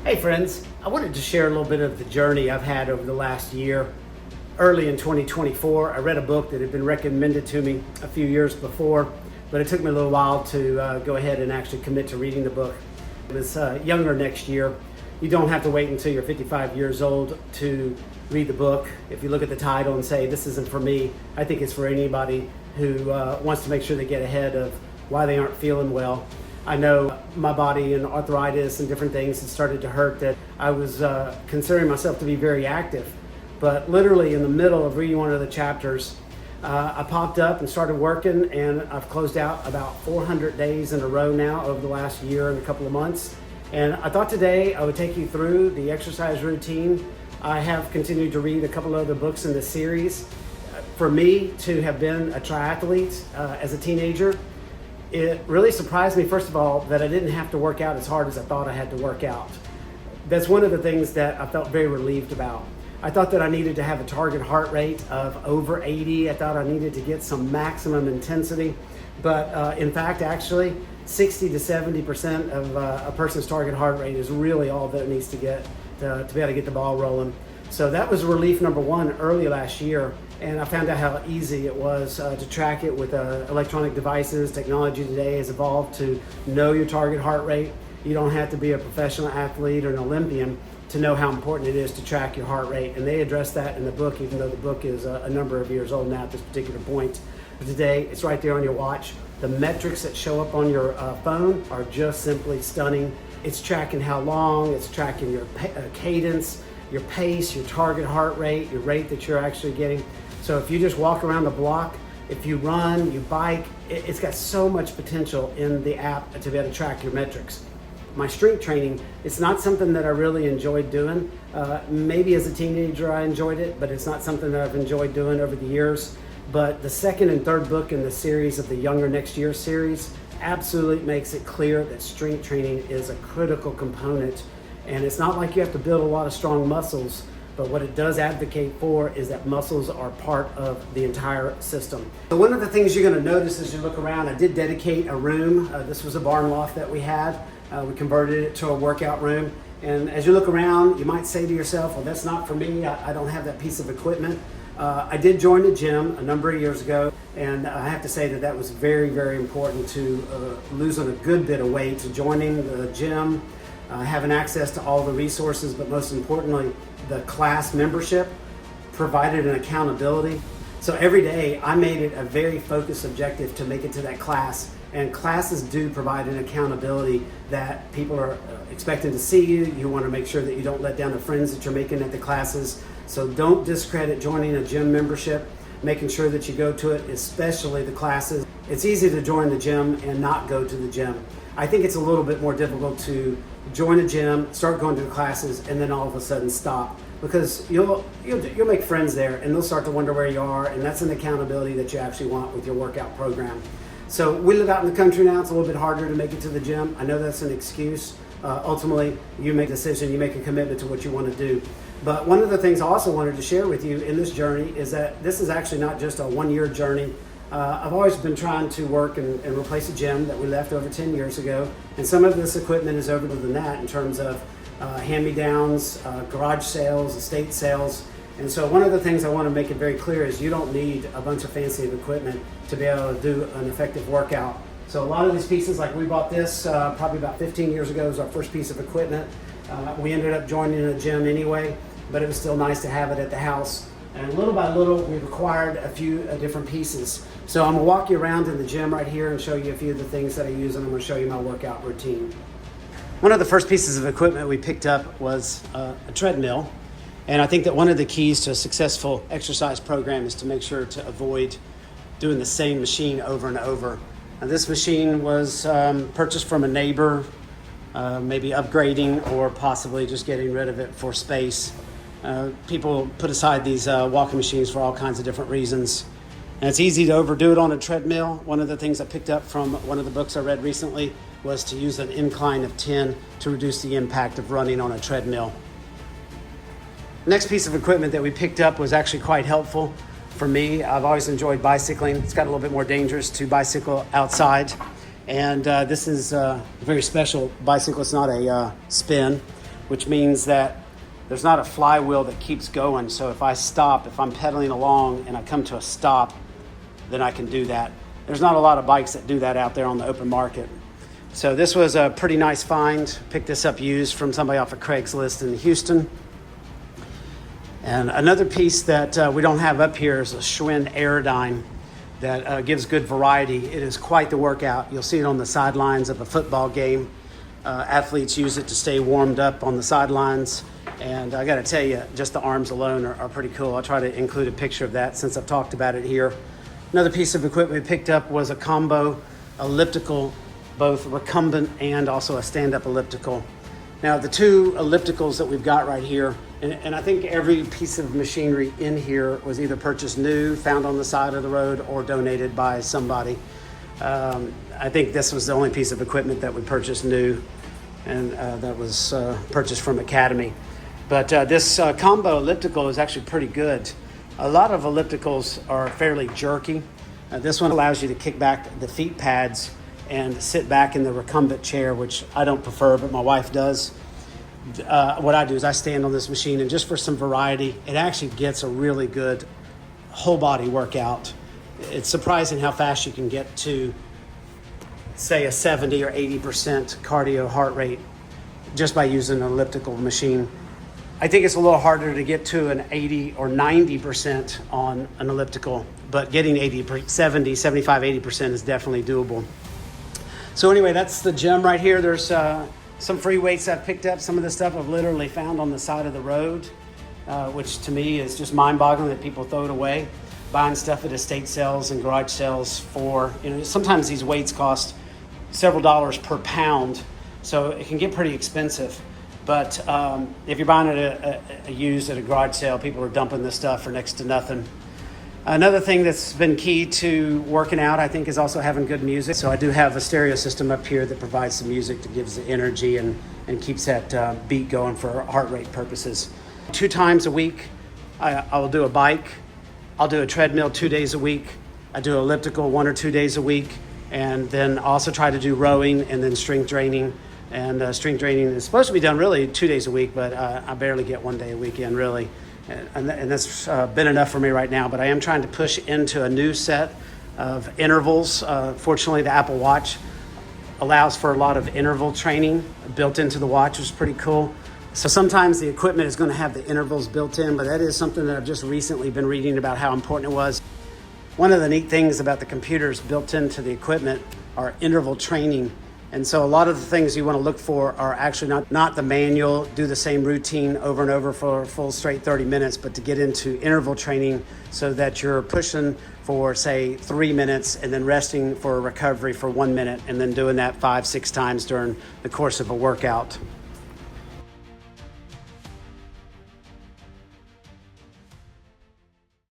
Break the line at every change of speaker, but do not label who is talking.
Hey friends, I wanted to share a little bit of the journey I've had over the last year. Early in 2024, I read a book that had been recommended to me a few years before, but it took me a little while to go ahead and actually commit to reading the book. It was Younger Next Year. You don't have to wait until you're 55 years old to read the book. If you look at the title and say, this isn't for me, I think it's for anybody who wants to make sure they get ahead of why they aren't feeling well. I know my body and arthritis and different things had started to hurt, that I was considering myself to be very active. But literally in the middle of reading one of the chapters, I popped up and started working, and I've closed out about 400 days in a row now over the last year and a couple of months. And I thought today I would take you through the exercise routine. I have continued to read a couple other books in the series. For me to have been a triathlete as a teenager, it really surprised me, first of all, that I didn't have to work out as hard as I thought I had to work out. That's one of the things that I felt very relieved about. I thought that I needed to have a target heart rate of over 80. I thought I needed to get some maximum intensity. But in fact, actually, 60 to 70% of a person's target heart rate is really all that it needs to get to be able to get the ball rolling. So that was relief number one early last year. And I found out how easy it was to track it with electronic devices. Technology today has evolved to know your target heart rate. You don't have to be a professional athlete or an Olympian to know how important it is to track your heart rate. And they address that in the book, even though the book is a number of years old now at this particular point. But today, it's right there on your watch. The metrics that show up on your phone are just simply stunning. It's tracking how long, it's tracking your cadence, your pace, your target heart rate, your rate that you're actually getting. So if you just walk around the block, if you run, you bike, it's got so much potential in the app to be able to track your metrics. My strength training, it's not something that I really enjoyed doing. Maybe as a teenager I enjoyed it, but it's not something that I've enjoyed doing over the years. But the second and third book in the series of the Younger Next Year series absolutely makes it clear that strength training is a critical component. And it's not like you have to build a lot of strong muscles, but what it does advocate for is that muscles are part of the entire system. So one of the things you're going to notice as you look around, I did dedicate a room. This was a barn loft that we had. We converted it to a workout room. And as you look around, you might say to yourself, well, that's not for me. I don't have that piece of equipment. I did join the gym a number of years ago, and I have to say that that was very, very important to losing a good bit of weight, to joining the gym, having access to all the resources, but most importantly, the class membership provided an accountability. So every day I made it a very focused objective to make it to that class. And classes do provide an accountability that people are expecting to see you. You want to make sure that you don't let down the friends that you're making at the classes. So don't discredit joining a gym membership, making sure that you go to it, especially the classes. It's easy to join the gym and not go to the gym. I think it's a little bit more difficult to join a gym, start going to the classes, and then all of a sudden stop. Because you'll make friends there, and they'll start to wonder where you are, and that's an accountability that you actually want with your workout program. So we live out in the country now. It's a little bit harder to make it to the gym. I know that's an excuse. Ultimately, you make a decision, you make a commitment to what you want to do. But one of the things I also wanted to share with you in this journey is that this is actually not just a one-year journey. I've always been trying to work and replace a gym that we left over 10 years ago. And some of this equipment is older than that in terms of hand-me-downs, garage sales, estate sales. And so one of the things I want to make it very clear is you don't need a bunch of fancy equipment to be able to do an effective workout. So a lot of these pieces, like we bought this probably about 15 years ago, was our first piece of equipment. We ended up joining a gym anyway, but it was still nice to have it at the house. And little by little, we've acquired a few different pieces. So I'm gonna walk you around in the gym right here and show you a few of the things that I use, and I'm gonna show you my workout routine. One of the first pieces of equipment we picked up was a treadmill. And I think that one of the keys to a successful exercise program is to make sure to avoid doing the same machine over and over. Now, this machine was purchased from a neighbor, maybe upgrading or possibly just getting rid of it for space. People put aside these walking machines for all kinds of different reasons. And it's easy to overdo it on a treadmill. One of the things I picked up from one of the books I read recently was to use an incline of 10 to reduce the impact of running on a treadmill. Next piece of equipment that we picked up was actually quite helpful for me. I've always enjoyed bicycling. It's got a little bit more dangerous to bicycle outside. And this is a very special bicycle. It's not a spin, which means that there's not a flywheel that keeps going. So if I stop, if I'm pedaling along and I come to a stop, then I can do that. There's not a lot of bikes that do that out there on the open market. So this was a pretty nice find. Picked this up used from somebody off of Craigslist in Houston. And another piece that we don't have up here is a Schwinn Aerodyne that gives good variety. It is quite the workout. You'll see it on the sidelines of a football game. Athletes use it to stay warmed up on the sidelines. And I got to tell you, just the arms alone are pretty cool. I'll try to include a picture of that since I've talked about it here. Another piece of equipment we picked up was a combo elliptical, both recumbent and also a stand-up elliptical. Now, the two ellipticals that we've got right here, and I think every piece of machinery in here was either purchased new, found on the side of the road, or donated by somebody. I think this was the only piece of equipment that we purchased new, and that was purchased from Academy. But this combo elliptical is actually pretty good. A lot of ellipticals are fairly jerky. This one allows you to kick back the feet pads and sit back in the recumbent chair, which I don't prefer, but my wife does. What I do is I stand on this machine, and just for some variety, it actually gets a really good whole body workout. It's surprising how fast you can get to, say, a 70 or 80% cardio heart rate just by using an elliptical machine. I think it's a little harder to get to an 80 or 90% on an elliptical, but getting 70, 75, 80% is definitely doable. So anyway, that's the gym right here. There's some free weights I've picked up. Some of the stuff I've literally found on the side of the road, which to me is just mind-boggling that people throw it away. Buying stuff at estate sales and garage sales for, sometimes these weights cost several dollars per pound, so it can get pretty expensive. But if you're buying it used at a garage sale, people are dumping this stuff for next to nothing. Another thing that's been key to working out, I think, is also having good music. So I do have a stereo system up here that provides some music that gives the energy and keeps that beat going for heart rate purposes. 2 times a week, I will do a bike. I'll do a treadmill 2 days a week. I do elliptical 1 or 2 days a week. And then also try to do rowing and then strength training. And strength training is supposed to be done really 2 days a week, but I barely get 1 day a week in, really. And that's been enough for me right now, but I am trying to push into a new set of intervals. Fortunately, the Apple Watch allows for a lot of interval training built into the watch, which is pretty cool. So sometimes the equipment is going to have the intervals built in, but that is something that I've just recently been reading about how important it was. One of the neat things about the computers built into the equipment are interval training. And so a lot of the things you want to look for are actually not the manual, do the same routine over and over for a full straight 30 minutes, but to get into interval training so that you're pushing for, say, 3 minutes and then resting for a recovery for 1 minute and then doing that 5-6 times during the course of a workout.